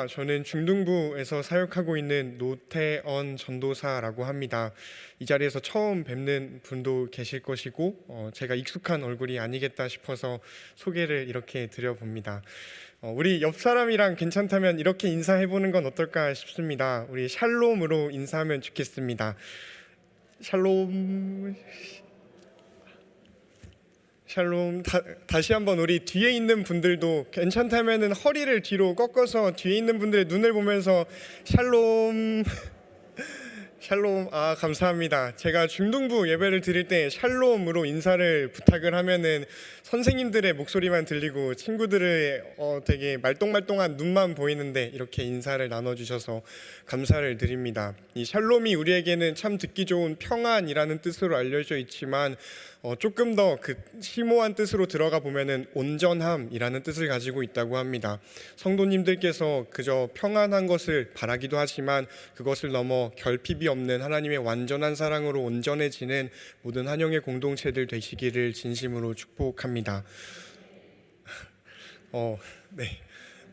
반갑습니다. 저는 중등부에서 사역하고 있는 노태언 전도사라고 합니다. 이 자리에서 처음 뵙는 분도 계실 것이고 제가 익숙한 얼굴이 아니겠다 싶어서 소개를 이렇게 드려봅니다. 우리 옆 사람이랑 괜찮다면 이렇게 인사해보는 건 어떨까 싶습니다. 우리 샬롬으로 인사하면 좋겠습니다. 샬롬. 샬롬. 다시 한번 우리 뒤에 있는 분들도 괜찮다면은 허리를 뒤로 꺾어서 뒤에 있는 분들의 눈을 보면서 샬롬. 샬롬. 감사합니다. 제가 중등부 예배를 드릴 때 샬롬으로 인사를 부탁을 하면은 선생님들의 목소리만 들리고 친구들의 되게 말똥말똥한 눈만 보이는데 이렇게 인사를 나눠주셔서 감사를 드립니다. 이 샬롬이 우리에게는 참 듣기 좋은 평안이라는 뜻으로 알려져 있지만 조금 더 그 심오한 뜻으로 들어가 보면은 온전함이라는 뜻을 가지고 있다고 합니다. 성도님들께서 그저 평안한 것을 바라기도 하지만 그것을 넘어 결핍이 없는 하나님의 완전한 사랑으로 온전해지는 모든 한영의 공동체들 되시기를 진심으로 축복합니다. 네.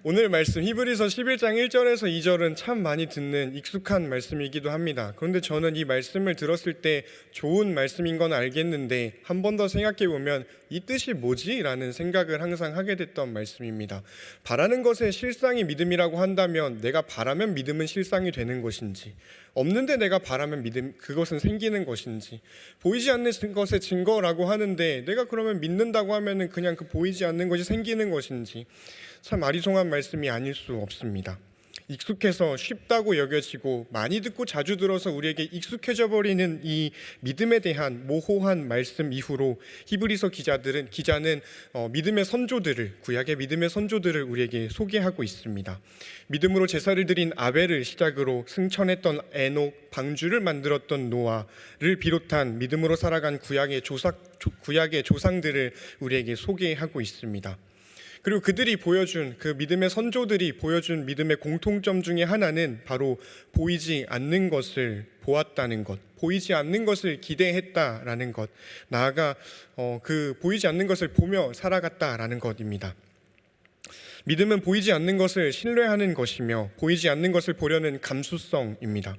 오늘 말씀 히브리서 11장 1절에서 2절은 참 많이 듣는 익숙한 말씀이기도 합니다. 그런데 저는 이 말씀을 들었을 때 좋은 말씀인 건 알겠는데 한 번 더 생각해 보면 이 뜻이 뭐지? 라는 생각을 항상 하게 됐던 말씀입니다. 바라는 것의 실상이 믿음이라고 한다면 내가 바라면 믿음은 실상이 되는 것인지, 없는데 내가 바라면 믿음 그것은 생기는 것인지, 보이지 않는 것의 증거라고 하는데 내가 그러면 믿는다고 하면은 그냥 그 보이지 않는 것이 생기는 것인지, 참 아리송한 말씀이 아닐 수 없습니다. 익숙해서 쉽다고 여겨지고 많이 듣고 자주 들어서 우리에게 익숙해져 버리는 이 믿음에 대한 모호한 말씀 이후로 히브리서 기자는 믿음의 선조들을, 구약의 믿음의 선조들을 우리에게 소개하고 있습니다. 믿음으로 제사를 드린 아벨을 시작으로 승천했던 에녹, 방주를 만들었던 노아를 비롯한 믿음으로 살아간 구약의 조상들을 우리에게 소개하고 있습니다. 그리고 그들이 보여준, 그 믿음의 선조들이 보여준 믿음의 공통점 중에 하나는 바로 보이지 않는 것을 보았다는 것, 보이지 않는 것을 기대했다라는 것, 나아가 그 보이지 않는 것을 보며 살아갔다라는 것입니다. 믿음은 보이지 않는 것을 신뢰하는 것이며 보이지 않는 것을 보려는 감수성입니다.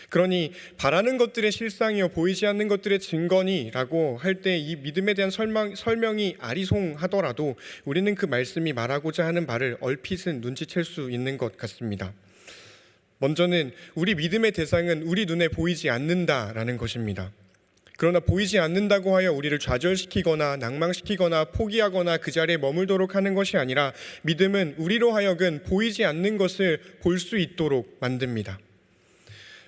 그러니 바라는 것들의 실상이요 보이지 않는 것들의 증거니라고 할 때 이 믿음에 대한 설명이 아리송하더라도 우리는 그 말씀이 말하고자 하는 바를 얼핏은 눈치챌 수 있는 것 같습니다. 먼저는 우리 믿음의 대상은 우리 눈에 보이지 않는다라는 것입니다. 그러나 보이지 않는다고 하여 우리를 좌절시키거나 낭망시키거나 포기하거나 그 자리에 머물도록 하는 것이 아니라 믿음은 우리로 하여금 보이지 않는 것을 볼 수 있도록 만듭니다.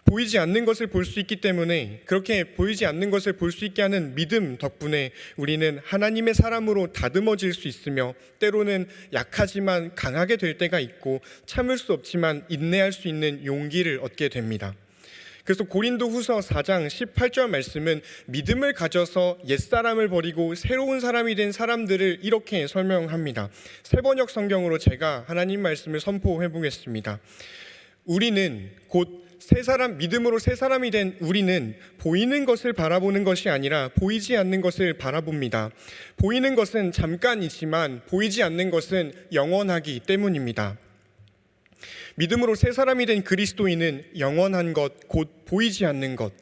보이지 않는 것을 볼 수 있기 때문에, 그렇게 보이지 않는 것을 볼 수 있게 하는 믿음 덕분에 우리는 하나님의 사람으로 다듬어질 수 있으며 때로는 약하지만 강하게 될 때가 있고 참을 수 없지만 인내할 수 있는 용기를 얻게 됩니다. 그래서 고린도후서 4장 18절 말씀은 믿음을 가져서 옛사람을 버리고 새로운 사람이 된 사람들을 이렇게 설명합니다. 새번역 성경으로 제가 하나님 말씀을 선포해 보겠습니다. 우리는 곧 믿음으로 새 사람이 된 우리는 보이는 것을 바라보는 것이 아니라 보이지 않는 것을 바라봅니다. 보이는 것은 잠깐이지만 보이지 않는 것은 영원하기 때문입니다. 믿음으로 새 사람이 된 그리스도인은 영원한 것, 곧 보이지 않는 것,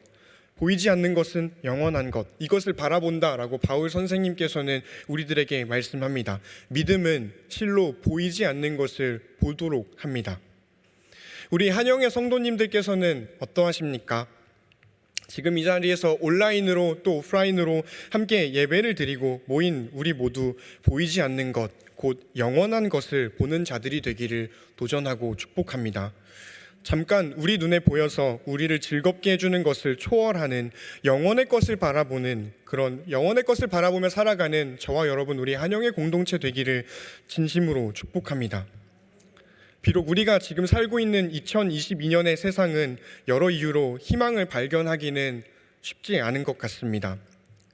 보이지 않는 것은 영원한 것, 이것을 바라본다라고 바울 선생님께서는 우리들에게 말씀합니다. 믿음은 실로 보이지 않는 것을 보도록 합니다. 우리 한영의 성도님들께서는 어떠하십니까? 지금 이 자리에서 온라인으로 또 오프라인으로 함께 예배를 드리고 모인 우리 모두 보이지 않는 것, 곧 영원한 것을 보는 자들이 되기를 도전하고 축복합니다. 잠깐 우리 눈에 보여서 우리를 즐겁게 해주는 것을 초월하는 영원의 것을 바라보는, 그런 영원의 것을 바라보며 살아가는 저와 여러분 우리 한영의 공동체 되기를 진심으로 축복합니다. 비록 우리가 지금 살고 있는 2022년의 세상은 여러 이유로 희망을 발견하기는 쉽지 않은 것 같습니다.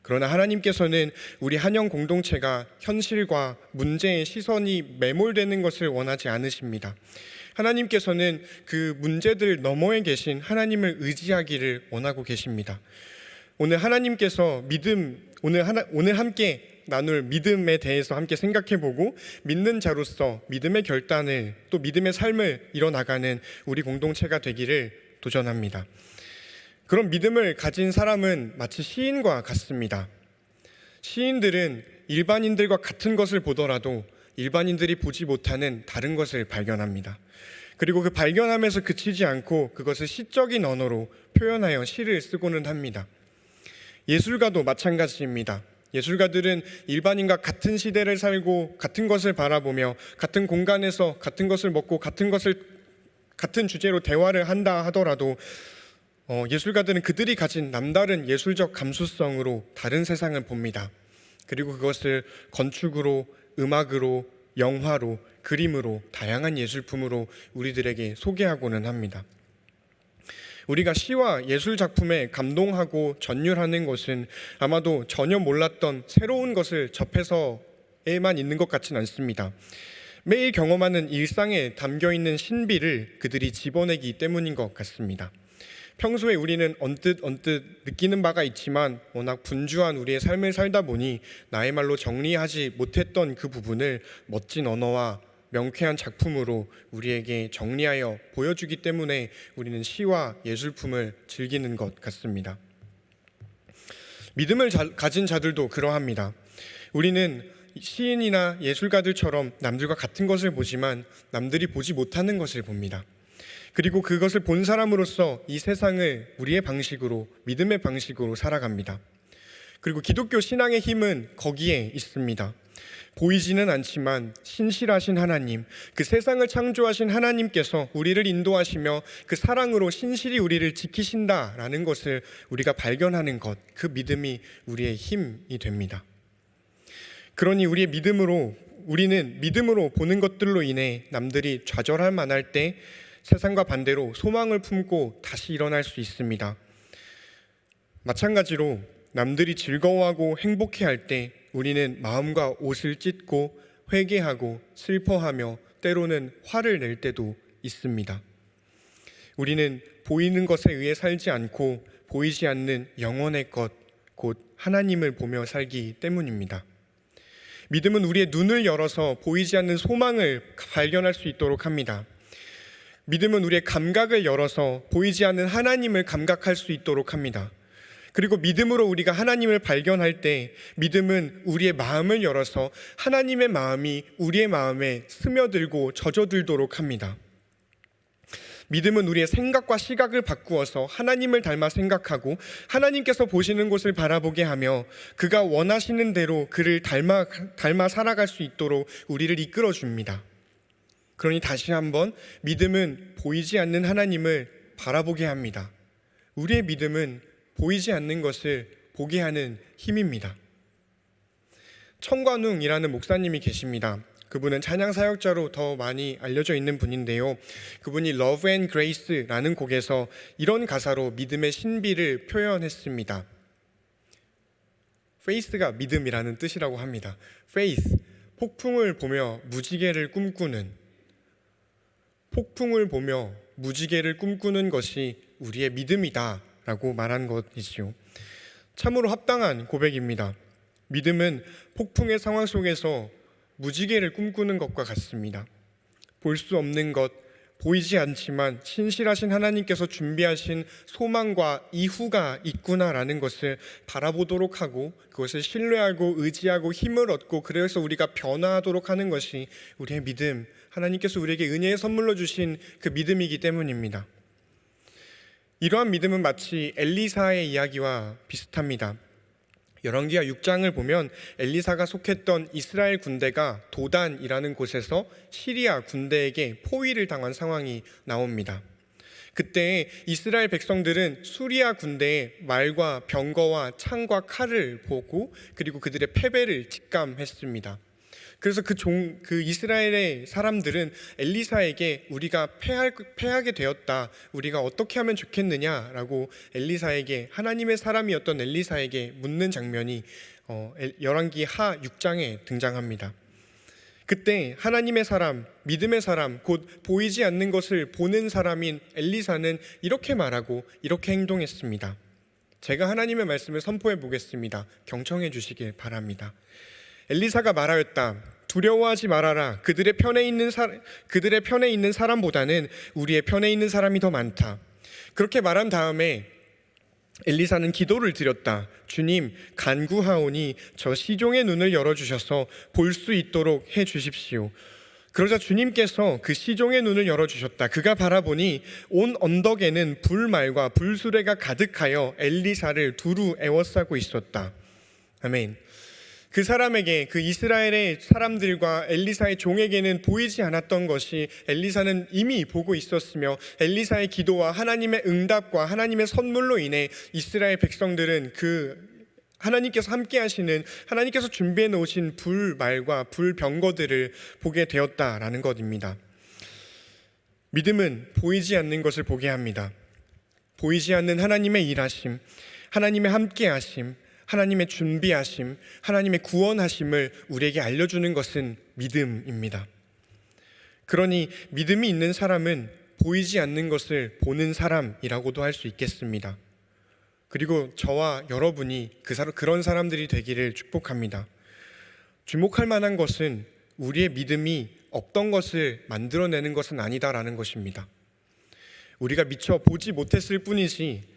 그러나 하나님께서는 우리 한영 공동체가 현실과 문제의 시선이 매몰되는 것을 원하지 않으십니다. 하나님께서는 그 문제들 너머에 계신 하나님을 의지하기를 원하고 계십니다. 오늘 하나님께서 오늘 함께 나눌 믿음에 대해서 함께 생각해보고 믿는 자로서 믿음의 결단을 또 믿음의 삶을 이뤄나가는 우리 공동체가 되기를 도전합니다. 그런 믿음을 가진 사람은 마치 시인과 같습니다. 시인들은 일반인들과 같은 것을 보더라도 일반인들이 보지 못하는 다른 것을 발견합니다. 그리고 그 발견함에서 그치지 않고 그것을 시적인 언어로 표현하여 시를 쓰고는 합니다. 예술가도 마찬가지입니다. 예술가들은 일반인과 같은 시대를 살고 같은 것을 바라보며 같은 공간에서 같은 것을 먹고 같은 주제로 대화를 한다 하더라도 예술가들은 그들이 가진 남다른 예술적 감수성으로 다른 세상을 봅니다. 그리고 그것을 건축으로, 음악으로, 영화로, 그림으로, 다양한 예술품으로 우리들에게 소개하고는 합니다. 우리가 시와 예술 작품에 감동하고 전율하는 것은 아마도 전혀 몰랐던 새로운 것을 접해서에만 있는 것 같진 않습니다. 매일 경험하는 일상에 담겨있는 신비를 그들이 집어내기 때문인 것 같습니다. 평소에 우리는 언뜻 느끼는 바가 있지만 워낙 분주한 우리의 삶을 살다 보니 나의 말로 정리하지 못했던 그 부분을 멋진 언어와 명쾌한 작품으로 우리에게 정리하여 보여주기 때문에 우리는 시와 예술품을 즐기는 것 같습니다. 믿음을 가진 자들도 그러합니다. 우리는 시인이나 예술가들처럼 남들과 같은 것을 보지만 남들이 보지 못하는 것을 봅니다. 그리고 그것을 본 사람으로서 이 세상을 우리의 방식으로, 믿음의 방식으로 살아갑니다. 그리고 기독교 신앙의 힘은 거기에 있습니다. 보이지는 않지만 신실하신 하나님, 그 세상을 창조하신 하나님께서 우리를 인도하시며 그 사랑으로 신실히 우리를 지키신다라는 것을 우리가 발견하는 것, 그 믿음이 우리의 힘이 됩니다. 그러니 우리는 믿음으로 보는 것들로 인해 남들이 좌절할 만할 때 세상과 반대로 소망을 품고 다시 일어날 수 있습니다. 마찬가지로 남들이 즐거워하고 행복해할 때 우리는 마음과 옷을 찢고 회개하고 슬퍼하며 때로는 화를 낼 때도 있습니다. 우리는 보이는 것에 의해 살지 않고 보이지 않는 영혼의 것, 곧 하나님을 보며 살기 때문입니다. 믿음은 우리의 눈을 열어서 보이지 않는 소망을 발견할 수 있도록 합니다. 믿음은 우리의 감각을 열어서 보이지 않는 하나님을 감각할 수 있도록 합니다. 그리고 믿음으로 우리가 하나님을 발견할 때 믿음은 우리의 마음을 열어서 하나님의 마음이 우리의 마음에 스며들고 젖어들도록 합니다. 믿음은 우리의 생각과 시각을 바꾸어서 하나님을 닮아 생각하고 하나님께서 보시는 곳을 바라보게 하며 그가 원하시는 대로 그를 닮아 살아갈 수 있도록 우리를 이끌어 줍니다. 그러니 다시 한번 믿음은 보이지 않는 하나님을 바라보게 합니다. 우리의 믿음은 보이지 않는 것을 보게 하는 힘입니다. 청관웅이라는 목사님이 계십니다. 그분은 찬양 사역자로 더 많이 알려져 있는 분인데요. 그분이 Love and Grace라는 곡에서 이런 가사로 믿음의 신비를 표현했습니다. Faith가 믿음이라는 뜻이라고 합니다. Faith, 폭풍을 보며 무지개를 꿈꾸는 것이 우리의 믿음이다 라고 말한 것이지요. 참으로 합당한 고백입니다. 믿음은 폭풍의 상황 속에서 무지개를 꿈꾸는 것과 같습니다. 볼 수 없는 것, 보이지 않지만 신실하신 하나님께서 준비하신 소망과 이후가 있구나라는 것을 바라보도록 하고 그것을 신뢰하고 의지하고 힘을 얻고 그래서 우리가 변화하도록 하는 것이 우리의 믿음, 하나님께서 우리에게 은혜의 선물로 주신 그 믿음이기 때문입니다. 이러한 믿음은 마치 엘리사의 이야기와 비슷합니다. 열왕기하 6장을 보면 엘리사가 속했던 이스라엘 군대가 도단이라는 곳에서 시리아 군대에게 포위를 당한 상황이 나옵니다. 그때 이스라엘 백성들은 수리아 군대의 말과 병거와 창과 칼을 보고 그리고 그들의 패배를 직감했습니다. 그래서 그 이스라엘의 사람들은 엘리사에게 우리가 패하게 되었다, 우리가 어떻게 하면 좋겠느냐라고 엘리사에게, 하나님의 사람이었던 엘리사에게 묻는 장면이 열왕기하 6장에 등장합니다. 그때 하나님의 사람, 믿음의 사람, 곧 보이지 않는 것을 보는 사람인 엘리사는 이렇게 말하고 이렇게 행동했습니다. 제가 하나님의 말씀을 선포해 보겠습니다. 경청해 주시길 바랍니다. 엘리사가 말하였다. 두려워하지 말아라. 그들의 편에 있는 사람보다는 우리의 편에 있는 사람이 더 많다. 그렇게 말한 다음에 엘리사는 기도를 드렸다. 주님, 간구하오니 저 시종의 눈을 열어주셔서 볼 수 있도록 해 주십시오. 그러자 주님께서 그 시종의 눈을 열어주셨다. 그가 바라보니 온 언덕에는 불말과 불수레가 가득하여 엘리사를 두루 에워싸고 있었다. 아멘. 그 사람에게, 그 이스라엘의 사람들과 엘리사의 종에게는 보이지 않았던 것이 엘리사는 이미 보고 있었으며, 엘리사의 기도와 하나님의 응답과 하나님의 선물로 인해 이스라엘 백성들은 그 하나님께서 함께 하시는, 하나님께서 준비해 놓으신 불말과 불병거들을 보게 되었다라는 것입니다. 믿음은 보이지 않는 것을 보게 합니다. 보이지 않는 하나님의 일하심, 하나님의 함께 하심, 하나님의 준비하심, 하나님의 구원하심을 우리에게 알려주는 것은 믿음입니다. 그러니 믿음이 있는 사람은 보이지 않는 것을 보는 사람이라고도 할 수 있겠습니다. 그리고 저와 여러분이 그런 사람들이 되기를 축복합니다. 주목할 만한 것은 우리의 믿음이 없던 것을 만들어내는 것은 아니다라는 것입니다. 우리가 미처 보지 못했을 뿐이지,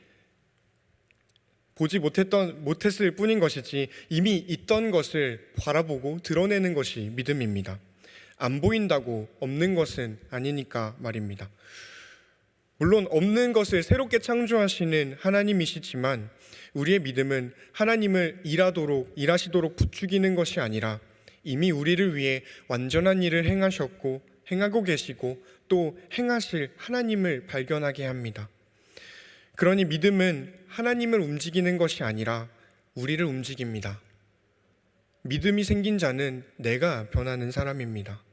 못했을 뿐인 것이지, 이미 있던 것을 바라보고 드러내는 것이 믿음입니다. 안 보인다고 없는 것은 아니니까 말입니다. 물론 없는 것을 새롭게 창조하시는 하나님이시지만, 우리의 믿음은 하나님을 일하시도록 부추기는 것이 아니라 이미 우리를 위해 완전한 일을 행하셨고 행하고 계시고 또 행하실 하나님을 발견하게 합니다. 그러니 믿음은 하나님을 움직이는 것이 아니라 우리를 움직입니다. 믿음이 생긴 자는 내가 변하는 사람입니다.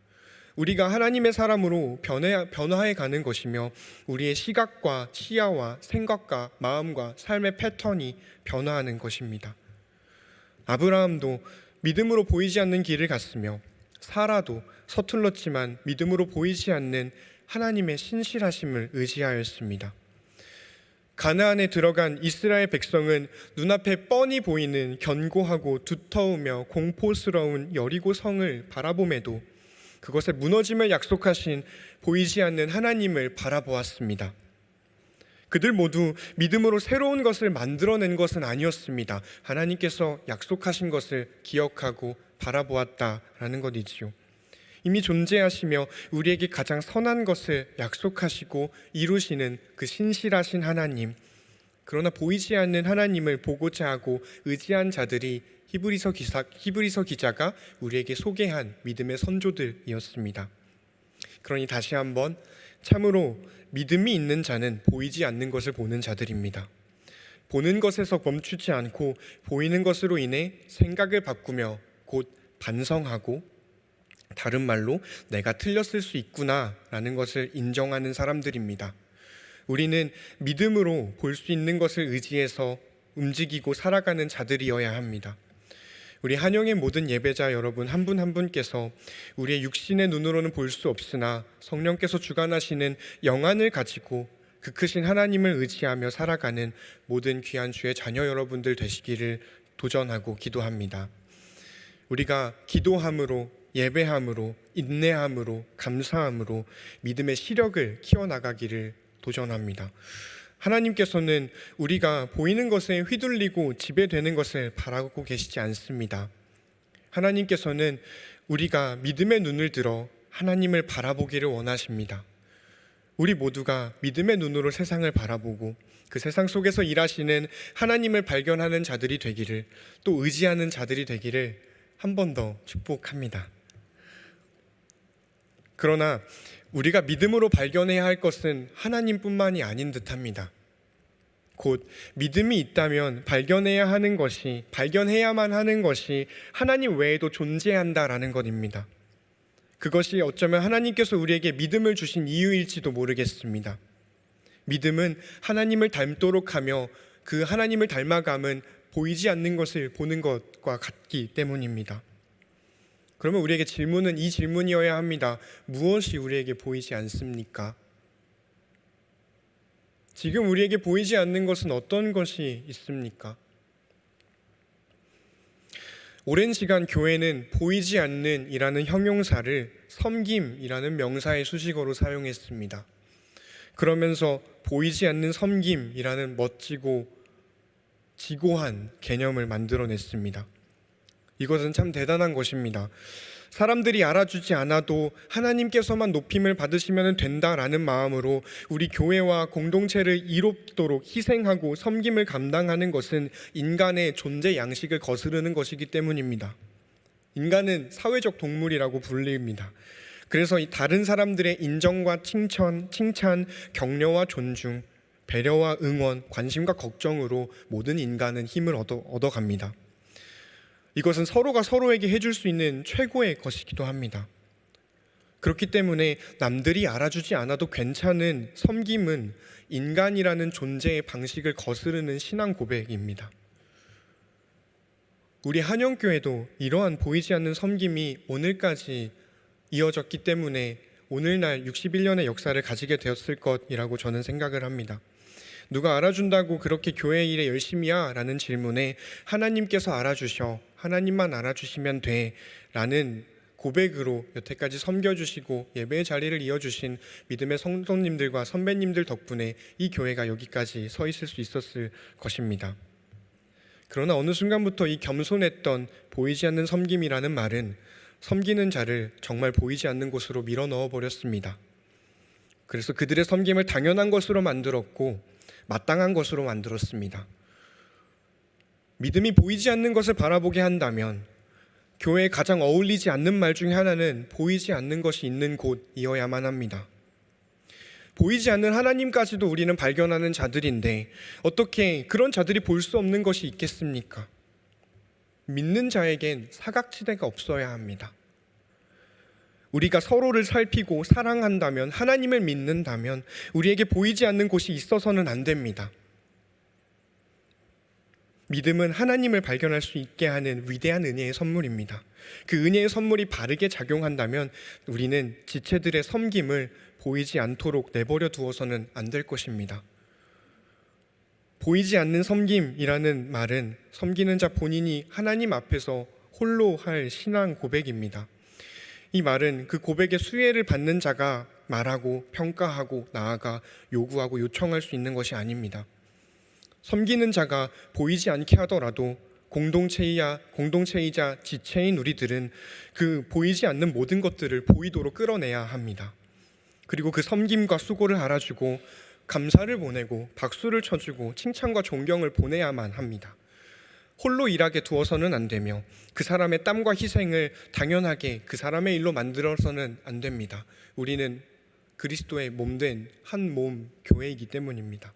우리가 하나님의 사람으로 변화해 가는 것이며, 우리의 시각과 시야와 생각과 마음과 삶의 패턴이 변화하는 것입니다. 아브라함도 믿음으로 보이지 않는 길을 갔으며, 사라도 서툴렀지만 믿음으로 보이지 않는 하나님의 신실하심을 의지하였습니다. 가나안에 들어간 이스라엘 백성은 눈앞에 뻔히 보이는 견고하고 두터우며 공포스러운 여리고 성을 바라봄에도 그것의 무너짐을 약속하신 보이지 않는 하나님을 바라보았습니다. 그들 모두 믿음으로 새로운 것을 만들어낸 것은 아니었습니다. 하나님께서 약속하신 것을 기억하고 바라보았다라는 것이지요. 이미 존재하시며 우리에게 가장 선한 것을 약속하시고 이루시는 그 신실하신 하나님, 그러나 보이지 않는 하나님을 보고자 하고 의지한 자들이 히브리서 기자가 우리에게 소개한 믿음의 선조들이었습니다. 그러니 다시 한번, 참으로 믿음이 있는 자는 보이지 않는 것을 보는 자들입니다. 보는 것에서 멈추지 않고 보이는 것으로 인해 생각을 바꾸며 곧 반성하고, 다른 말로 내가 틀렸을 수 있구나라는 것을 인정하는 사람들입니다. 우리는 믿음으로 볼 수 있는 것을 의지해서 움직이고 살아가는 자들이어야 합니다. 우리 한영의 모든 예배자 여러분 한 분 한 분께서 우리의 육신의 눈으로는 볼 수 없으나 성령께서 주관하시는 영안을 가지고 그 크신 하나님을 의지하며 살아가는 모든 귀한 주의 자녀 여러분들 되시기를 도전하고 기도합니다. 우리가 기도함으로, 예배함으로, 인내함으로, 감사함으로 믿음의 시력을 키워나가기를 도전합니다. 하나님께서는 우리가 보이는 것에 휘둘리고 지배되는 것을 바라고 계시지 않습니다. 하나님께서는 우리가 믿음의 눈을 들어 하나님을 바라보기를 원하십니다. 우리 모두가 믿음의 눈으로 세상을 바라보고 그 세상 속에서 일하시는 하나님을 발견하는 자들이 되기를, 또 의지하는 자들이 되기를 한 번 더 축복합니다. 그러나 우리가 믿음으로 발견해야 할 것은 하나님뿐만이 아닌 듯합니다. 곧 믿음이 있다면 발견해야만 하는 것이 하나님 외에도 존재한다라는 것입니다. 그것이 어쩌면 하나님께서 우리에게 믿음을 주신 이유일지도 모르겠습니다. 믿음은 하나님을 닮도록 하며, 그 하나님을 닮아감은 보이지 않는 것을 보는 것과 같기 때문입니다. 그러면 우리에게 질문은 이 질문이어야 합니다. 무엇이 우리에게 보이지 않습니까? 지금 우리에게 보이지 않는 것은 어떤 것이 있습니까? 오랜 시간 교회는 보이지 않는 이라는 형용사를 섬김이라는 명사의 수식어로 사용했습니다. 그러면서 보이지 않는 섬김이라는 멋지고 지고한 개념을 만들어냈습니다. 이것은 참 대단한 것입니다. 사람들이 알아주지 않아도 하나님께서만 높임을 받으시면 된다라는 마음으로 우리 교회와 공동체를 이롭도록 희생하고 섬김을 감당하는 것은 인간의 존재 양식을 거스르는 것이기 때문입니다. 인간은 사회적 동물이라고 불립니다. 그래서 이 다른 사람들의 인정과 칭찬, 격려와 존중, 배려와 응원, 관심과 걱정으로 모든 인간은 힘을 얻어갑니다. 이것은 서로가 서로에게 해줄 수 있는 최고의 것이기도 합니다. 그렇기 때문에 남들이 알아주지 않아도 괜찮은 섬김은 인간이라는 존재의 방식을 거스르는 신앙 고백입니다. 우리 한영교회도 이러한 보이지 않는 섬김이 오늘까지 이어졌기 때문에 오늘날 61년의 역사를 가지게 되었을 것이라고 저는 생각을 합니다. 누가 알아준다고 그렇게 교회 일에 열심히 야? 라는 질문에 하나님께서 알아주셔, 하나님만 알아주시면 돼 라는 고백으로 여태까지 섬겨주시고 예배의 자리를 이어주신 믿음의 성도님들과 선배님들 덕분에 이 교회가 여기까지 서 있을 수 있었을 것입니다. 그러나 어느 순간부터 이 겸손했던 보이지 않는 섬김이라는 말은 섬기는 자를 정말 보이지 않는 곳으로 밀어 넣어 버렸습니다. 그래서 그들의 섬김을 당연한 것으로 만들었고 마땅한 것으로 만들었습니다. 믿음이 보이지 않는 것을 바라보게 한다면 교회에 가장 어울리지 않는 말 중에 하나는 보이지 않는 것이 있는 곳이어야만 합니다. 보이지 않는 하나님까지도 우리는 발견하는 자들인데 어떻게 그런 자들이 볼 수 없는 것이 있겠습니까? 믿는 자에겐 사각지대가 없어야 합니다. 우리가 서로를 살피고 사랑한다면, 하나님을 믿는다면 우리에게 보이지 않는 곳이 있어서는 안 됩니다. 믿음은 하나님을 발견할 수 있게 하는 위대한 은혜의 선물입니다. 그 은혜의 선물이 바르게 작용한다면 우리는 지체들의 섬김을 보이지 않도록 내버려 두어서는 안 될 것입니다. 보이지 않는 섬김이라는 말은 섬기는 자 본인이 하나님 앞에서 홀로 할 신앙 고백입니다. 이 말은 그 고백의 수혜를 받는 자가 말하고 평가하고 나아가 요구하고 요청할 수 있는 것이 아닙니다. 섬기는 자가 보이지 않게 하더라도 공동체이자 지체인 우리들은 그 보이지 않는 모든 것들을 보이도록 끌어내야 합니다. 그리고 그 섬김과 수고를 알아주고 감사를 보내고 박수를 쳐주고 칭찬과 존경을 보내야만 합니다. 홀로 일하게 두어서는 안 되며 그 사람의 땀과 희생을 당연하게 그 사람의 일로 만들어서는 안 됩니다. 우리는 그리스도의 몸된 한 몸 교회이기 때문입니다.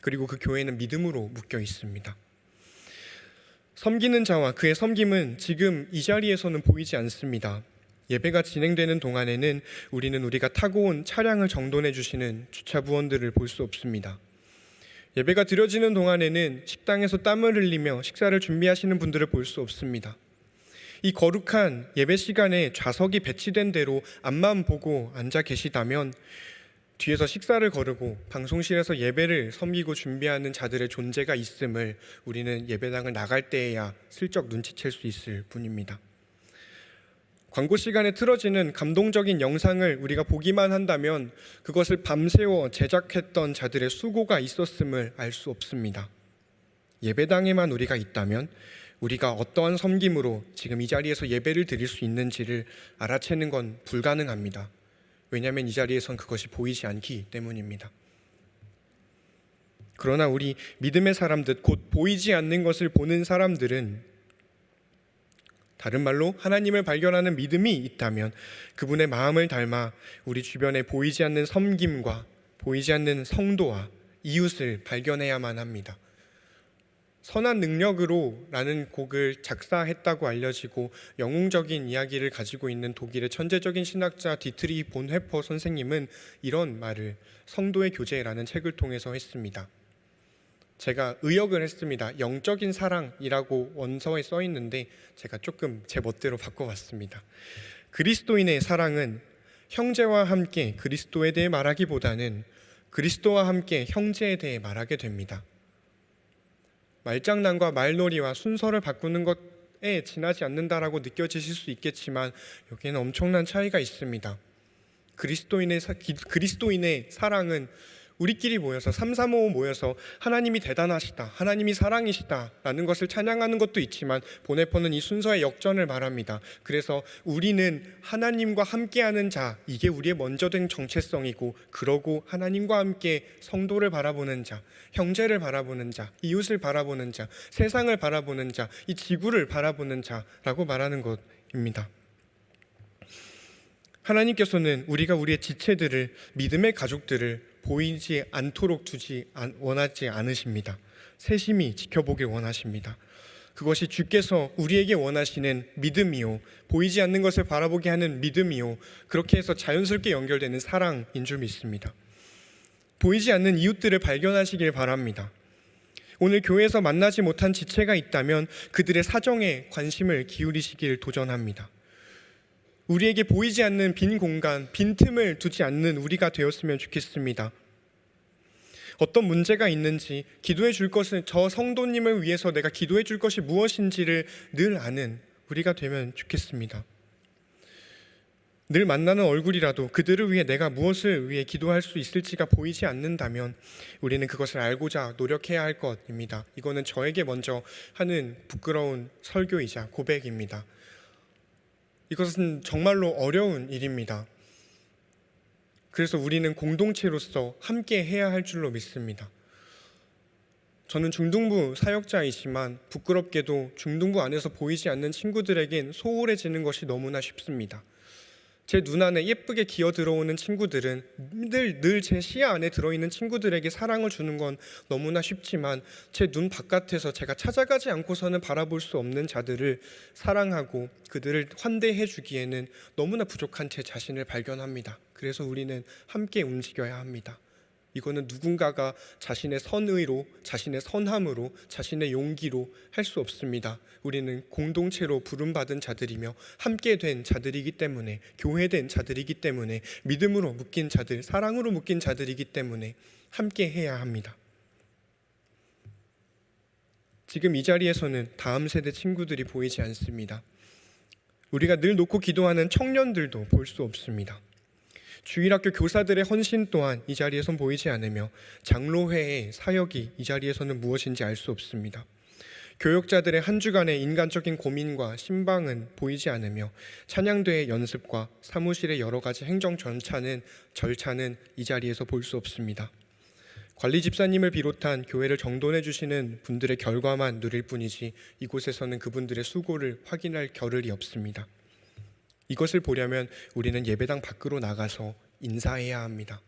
그리고 그 교회는 믿음으로 묶여 있습니다. 섬기는 자와 그의 섬김은 지금 이 자리에서는 보이지 않습니다. 예배가 진행되는 동안에는 우리는 우리가 타고 온 차량을 정돈해 주시는 주차부원들을 볼 수 없습니다. 예배가 드려지는 동안에는 식당에서 땀을 흘리며 식사를 준비하시는 분들을 볼 수 없습니다. 이 거룩한 예배 시간에 좌석이 배치된 대로 앞만 보고 앉아 계시다면 뒤에서 식사를 거르고 방송실에서 예배를 섬기고 준비하는 자들의 존재가 있음을 우리는 예배당을 나갈 때에야 슬쩍 눈치챌 수 있을 뿐입니다. 광고 시간에 틀어지는 감동적인 영상을 우리가 보기만 한다면 그것을 밤새워 제작했던 자들의 수고가 있었음을 알 수 없습니다. 예배당에만 우리가 있다면 우리가 어떠한 섬김으로 지금 이 자리에서 예배를 드릴 수 있는지를 알아채는 건 불가능합니다. 왜냐하면 이 자리에선 그것이 보이지 않기 때문입니다. 그러나 우리 믿음의 사람들, 곧 보이지 않는 것을 보는 사람들은 다른 말로 하나님을 발견하는 믿음이 있다면 그분의 마음을 닮아 우리 주변에 보이지 않는 섬김과 보이지 않는 성도와 이웃을 발견해야만 합니다. 선한 능력으로 라는 곡을 작사했다고 알려지고 영웅적인 이야기를 가지고 있는 독일의 천재적인 신학자 디트리히 본헤퍼 선생님은 이런 말을 성도의 교제라는 책을 통해서 했습니다. 제가 의역을 했습니다. 영적인 사랑이라고 원서에 써 있는데 제가 조금 제 멋대로 바꿔봤습니다. 그리스도인의 사랑은 형제와 함께 그리스도에 대해 말하기보다는 그리스도와 함께 형제에 대해 말하게 됩니다. 말장난과 말놀이와 순서를 바꾸는 것 것에 지나지 않는다라고 느껴지실 수 있겠지만 여기에는 엄청난 차이가 있습니다. 그리스도인의 사랑은 우리끼리 모여서 335 모여서 하나님이 대단하시다, 하나님이 사랑이시다 라는 것을 찬양하는 것도 있지만 보네포는 이 순서의 역전을 말합니다. 그래서 우리는 하나님과 함께하는 자, 이게 우리의 먼저 된 정체성이고, 그러고 하나님과 함께 성도를 바라보는 자, 형제를 바라보는 자, 이웃을 바라보는 자, 세상을 바라보는 자, 이 지구를 바라보는 자라고 말하는 것입니다. 하나님께서는 우리가 우리의 지체들을, 믿음의 가족들을 보이지 않도록 원하지 않으십니다. 세심히 지켜보길 원하십니다. 그것이 주께서 우리에게 원하시는 믿음이요, 보이지 않는 것을 바라보게 하는 믿음이요, 그렇게 해서 자연스럽게 연결되는 사랑인 줄 믿습니다. 보이지 않는 이웃들을 발견하시길 바랍니다. 오늘 교회에서 만나지 못한 지체가 있다면 그들의 사정에 관심을 기울이시길 도전합니다. 우리에게 보이지 않는 빈 공간, 빈틈을 두지 않는 우리가 되었으면 좋겠습니다. 어떤 문제가 있는지, 기도해 줄 것은, 저 성도님을 위해서 내가 기도해 줄 것이 무엇인지를 늘 아는 우리가 되면 좋겠습니다. 늘 만나는 얼굴이라도 그들을 위해 내가 무엇을 위해 기도할 수 있을지가 보이지 않는다면 우리는 그것을 알고자 노력해야 할 것입니다. 이거는 저에게 먼저 하는 부끄러운 설교이자 고백입니다. 이것은 정말로 어려운 일입니다. 그래서 우리는 공동체로서 함께 해야 할 줄로 믿습니다. 저는 중등부 사역자이지만 부끄럽게도 중등부 안에서 보이지 않는 친구들에겐 소홀해지는 것이 너무나 쉽습니다. 제 눈 안에 예쁘게 기어 들어오는 친구들은 늘 제 시야 안에 들어있는 친구들에게 사랑을 주는 건 너무나 쉽지만 제 눈 바깥에서 제가 찾아가지 않고서는 바라볼 수 없는 자들을 사랑하고 그들을 환대해 주기에는 너무나 부족한 제 자신을 발견합니다. 그래서 우리는 함께 움직여야 합니다. 이거는 누군가가 자신의 선의로, 자신의 선함으로, 자신의 용기로 할 수 없습니다. 우리는 공동체로 부름받은 자들이며 함께 된 자들이기 때문에, 교회된 자들이기 때문에, 믿음으로 묶인 자들, 사랑으로 묶인 자들이기 때문에 함께 해야 합니다. 지금 이 자리에서는 다음 세대 친구들이 보이지 않습니다. 우리가 늘 놓고 기도하는 청년들도 볼 수 없습니다. 주일학교 교사들의 헌신 또한 이 자리에선 보이지 않으며 장로회의 사역이 이 자리에서는 무엇인지 알 수 없습니다. 교역자들의 한 주간의 인간적인 고민과 신방은 보이지 않으며 찬양대의 연습과 사무실의 여러 가지 행정 절차는 이 자리에서 볼 수 없습니다. 관리 집사님을 비롯한 교회를 정돈해 주시는 분들의 결과만 누릴 뿐이지 이곳에서는 그분들의 수고를 확인할 겨를이 없습니다. 이것을 보려면 우리는 예배당 밖으로 나가서 인사해야 합니다.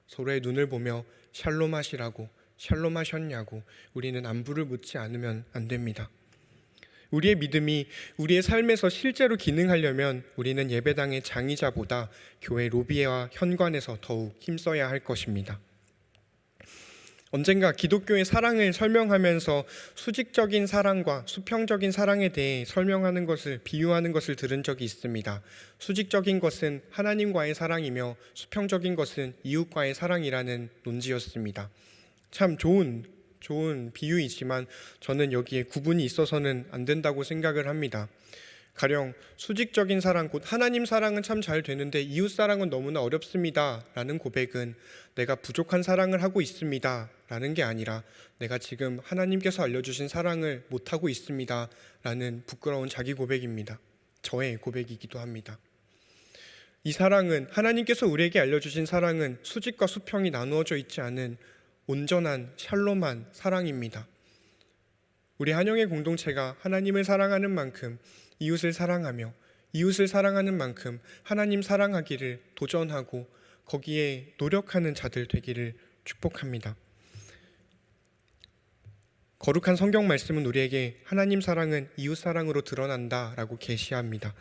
서로의 눈을 보며 샬롬 하시라고, 샬롬 하셨냐고 우리는 안부를 묻지 않으면 안 됩니다. 우리의 믿음이 우리의 삶에서 실제로 기능하려면 우리는 예배당의 장의자보다 교회 로비와 현관에서 더욱 힘써야 할 것입니다. 언젠가 기독교의 사랑을 설명하면서 수직적인 사랑과 수평적인 사랑에 대해 설명하는 것을, 비유하는 것을 들은 적이 있습니다. 수직적인 것은 하나님과의 사랑이며 수평적인 것은 이웃과의 사랑이라는 논지였습니다. 참 좋은 비유이지만 저는 여기에 구분이 있어서는 안 된다고 생각을 합니다. 가령 수직적인 사랑, 곧 하나님 사랑은 참 잘 되는데 이웃 사랑은 너무나 어렵습니다 라는 고백은 내가 부족한 사랑을 하고 있습니다 라는 게 아니라 내가 지금 하나님께서 알려주신 사랑을 못하고 있습니다 라는 부끄러운 자기 고백입니다. 저의 고백이기도 합니다. 이 사랑은, 하나님께서 우리에게 알려주신 사랑은 수직과 수평이 나누어져 있지 않은 온전한 샬롬한 사랑입니다. 우리 한영의 공동체가 하나님을 사랑하는 만큼 이웃을 사랑하며 이웃을 사랑하는 만큼 하나님 사랑하기를 도전하고 거기에 노력하는 자들 되기를 축복합니다. 거룩한 성경 말씀은 우리에게 하나님 사랑은 이웃 사랑으로 드러난다라고 계시합니다.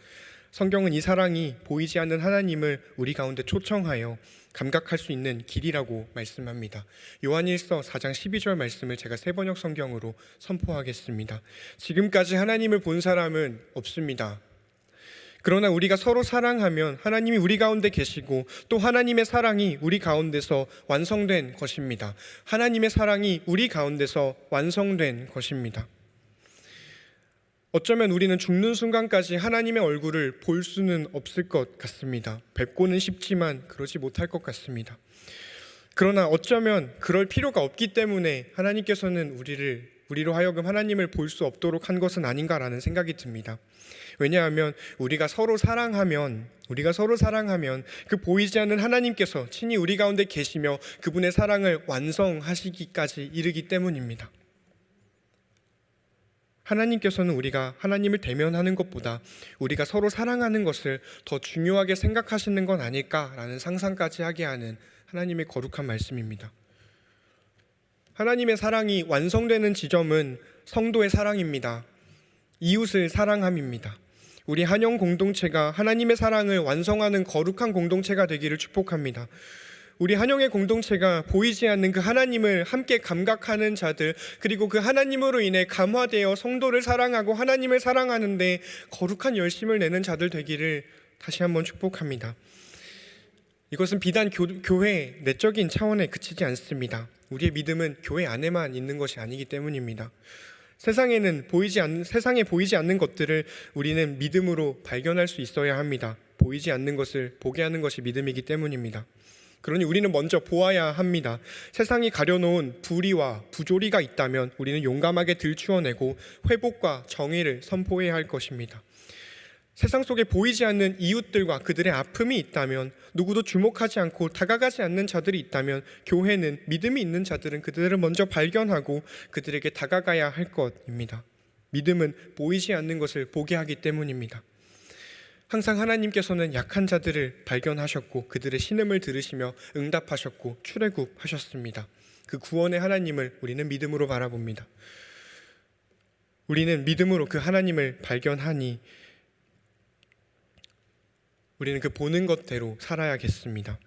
성경은 이 사랑이 보이지 않는 하나님을 우리 가운데 초청하여 감각할 수 있는 길이라고 말씀합니다. 요한일서 4장 12절 말씀을 제가 새번역 성경으로 선포하겠습니다. 지금까지 하나님을 본 사람은 없습니다. 그러나 우리가 서로 사랑하면 하나님이 우리 가운데 계시고 또 하나님의 사랑이 우리 가운데서 완성된 것입니다. 하나님의 사랑이 우리 가운데서 완성된 것입니다. 어쩌면 우리는 죽는 순간까지 하나님의 얼굴을 볼 수는 없을 것 같습니다. 뵙고는 싶지만 그러지 못할 것 같습니다. 그러나 어쩌면 그럴 필요가 없기 때문에 하나님께서는 우리로 하여금 하나님을 볼 수 없도록 한 것은 아닌가라는 생각이 듭니다. 왜냐하면 우리가 서로 사랑하면 그 보이지 않는 하나님께서 친히 우리 가운데 계시며 그분의 사랑을 완성하시기까지 이르기 때문입니다. 하나님께서는 우리가 하나님을 대면하는 것보다 우리가 서로 사랑하는 것을 더 중요하게 생각하시는 건 아닐까라는 상상까지 하게 하는 하나님의 거룩한 말씀입니다. 하나님의 사랑이 완성되는 지점은 성도의 사랑입니다. 이웃을 사랑함입니다. 우리 한영 공동체가 하나님의 사랑을 완성하는 거룩한 공동체가 되기를 축복합니다. 우리 한영의 공동체가 보이지 않는 그 하나님을 함께 감각하는 자들, 그리고 그 하나님으로 인해 감화되어 성도를 사랑하고 하나님을 사랑하는데 거룩한 열심을 내는 자들 되기를 다시 한번 축복합니다. 이것은 비단 교회 내적인 차원에 그치지 않습니다. 우리의 믿음은 교회 안에만 있는 것이 아니기 때문입니다. 세상에 보이지 않는 것들을 우리는 믿음으로 발견할 수 있어야 합니다. 보이지 않는 것을 보게 하는 것이 믿음이기 때문입니다. 그러니 우리는 먼저 보아야 합니다. 세상이 가려놓은 불의와 부조리가 있다면 우리는 용감하게 들추어내고 회복과 정의를 선포해야 할 것입니다. 세상 속에 보이지 않는 이웃들과 그들의 아픔이 있다면, 누구도 주목하지 않고 다가가지 않는 자들이 있다면, 교회는, 믿음이 있는 자들은 그들을 먼저 발견하고 그들에게 다가가야 할 것입니다. 믿음은 보이지 않는 것을 보게 하기 때문입니다. 항상 하나님께서는 약한 자들을 발견하셨고 그들의 신음을 들으시며 응답하셨고 출애굽하셨습니다. 그 구원의 하나님을 우리는 믿음으로 바라봅니다. 우리는 믿음으로 그 하나님을 발견하니 우리는 그 보는 것대로 살아야겠습니다.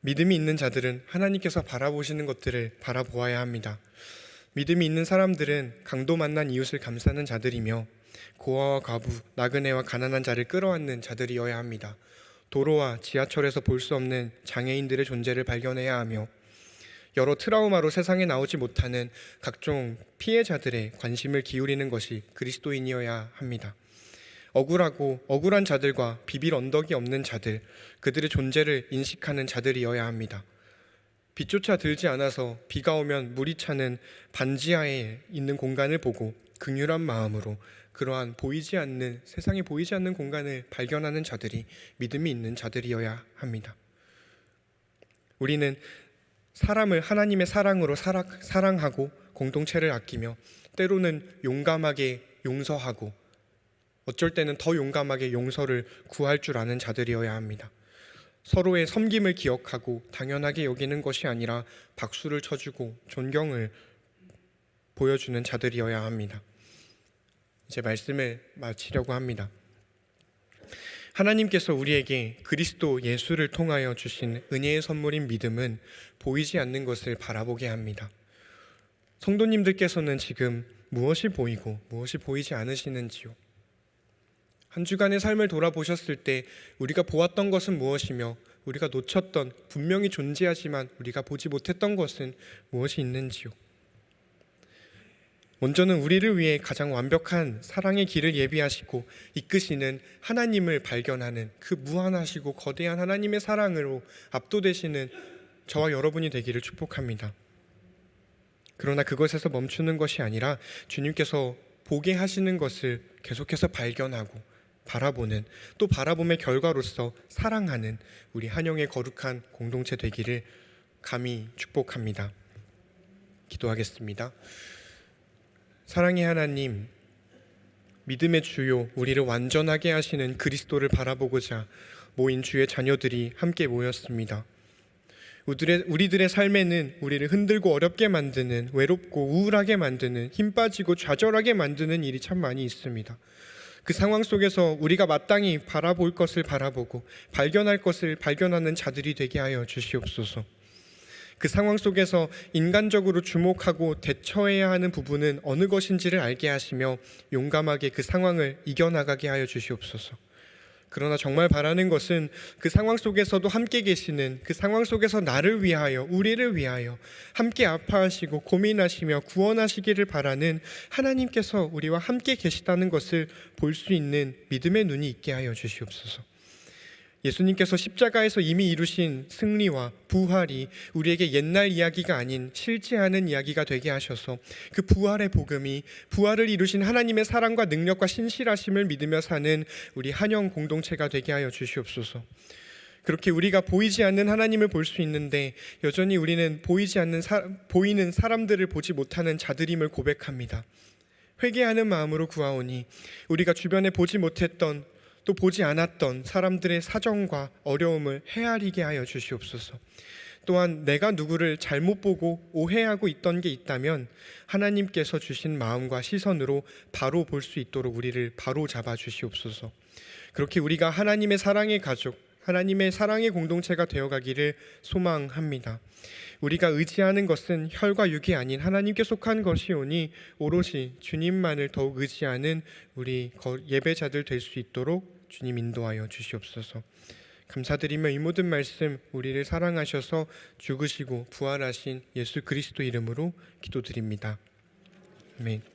믿음이 있는 자들은 하나님께서 바라보시는 것들을 바라보아야 합니다. 믿음이 있는 사람들은 강도 만난 이웃을 감싸는 자들이며 고아와 과부, 나그네와 가난한 자를 끌어안는 자들이어야 합니다. 도로와 지하철에서 볼 수 없는 장애인들의 존재를 발견해야 하며 여러 트라우마로 세상에 나오지 못하는 각종 피해자들의 관심을 기울이는 것이 그리스도인이어야 합니다. 억울한 자들과 비빌 언덕이 없는 자들, 그들의 존재를 인식하는 자들이어야 합니다. 빛조차 들지 않아서 비가 오면 물이 차는 반지하에 있는 공간을 보고 긍휼한 마음으로 그러한 세상에 보이지 않는 공간을 발견하는 자들이 믿음이 있는 자들이어야 합니다. 우리는 사람을 하나님의 사랑으로 사랑하고 공동체를 아끼며 때로는 용감하게 용서하고 어쩔 때는 더 용감하게 용서를 구할 줄 아는 자들이어야 합니다. 서로의 섬김을 기억하고 당연하게 여기는 것이 아니라 박수를 쳐주고 존경을 보여주는 자들이어야 합니다. 이제 말씀을 마치려고 합니다. 하나님께서 우리에게 그리스도 예수를 통하여 주신 은혜의 선물인 믿음은 보이지 않는 것을 바라보게 합니다. 성도님들께서는 지금 무엇이 보이고 무엇이 보이지 않으시는지요? 한 주간의 삶을 돌아보셨을 때 우리가 보았던 것은 무엇이며 우리가 놓쳤던, 분명히 존재하지만 우리가 보지 못했던 것은 무엇이 있는지요? 먼저는 우리를 위해 가장 완벽한 사랑의 길을 예비하시고 이끄시는 하나님을 발견하는 그 무한하시고 거대한 하나님의 사랑으로 압도되시는 저와 여러분이 되기를 축복합니다. 그러나 그것에서 멈추는 것이 아니라 주님께서 보게 하시는 것을 계속해서 발견하고 바라보는, 또 바라봄의 결과로서 사랑하는 우리 한영의 거룩한 공동체 되기를 감히 축복합니다. 기도하겠습니다. 사랑의 하나님, 믿음의 주요, 우리를 완전하게 하시는 그리스도를 바라보고자 모인 주의 자녀들이 함께 모였습니다. 우리들의 삶에는 우리를 흔들고 어렵게 만드는, 외롭고 우울하게 만드는, 힘 빠지고 좌절하게 만드는 일이 참 많이 있습니다. 그 상황 속에서 우리가 마땅히 바라볼 것을 바라보고 발견할 것을 발견하는 자들이 되게 하여 주시옵소서. 그 상황 속에서 인간적으로 주목하고 대처해야 하는 부분은 어느 것인지를 알게 하시며 용감하게 그 상황을 이겨나가게 하여 주시옵소서. 그러나 정말 바라는 것은 그 상황 속에서도 함께 계시는, 그 상황 속에서 나를 위하여, 우리를 위하여 함께 아파하시고 고민하시며 구원하시기를 바라는 하나님께서 우리와 함께 계시다는 것을 볼 수 있는 믿음의 눈이 있게 하여 주시옵소서. 예수님께서 십자가에서 이미 이루신 승리와 부활이 우리에게 옛날 이야기가 아닌 실제하는 이야기가 되게 하셔서 그 부활의 복음이 부활을 이루신 하나님의 사랑과 능력과 신실하심을 믿으며 사는 우리 한영 공동체가 되게 하여 주시옵소서. 그렇게 우리가 보이지 않는 하나님을 볼 수 있는데 여전히 우리는 보이는 사람들을 보지 못하는 자들임을 고백합니다. 회개하는 마음으로 구하오니 우리가 주변에 보지 못했던 또 보지 않았던 사람들의 사정과 어려움을 헤아리게 하여 주시옵소서. 또한 내가 누구를 잘못 보고 오해하고 있던 게 있다면 하나님께서 주신 마음과 시선으로 바로 볼 수 있도록 우리를 바로 잡아 주시옵소서. 그렇게 우리가 하나님의 사랑의 가족, 하나님의 사랑의 공동체가 되어가기를 소망합니다. 우리가 의지하는 것은 혈과 육이 아닌 하나님께 속한 것이오니 오롯이 주님만을 더욱 의지하는 우리 예배자들 될 수 있도록 주님 인도하여 주시옵소서. 감사드리며 이 모든 말씀 우리를 사랑하셔서 죽으시고 부활하신 예수 그리스도 이름으로 기도드립니다. 아멘.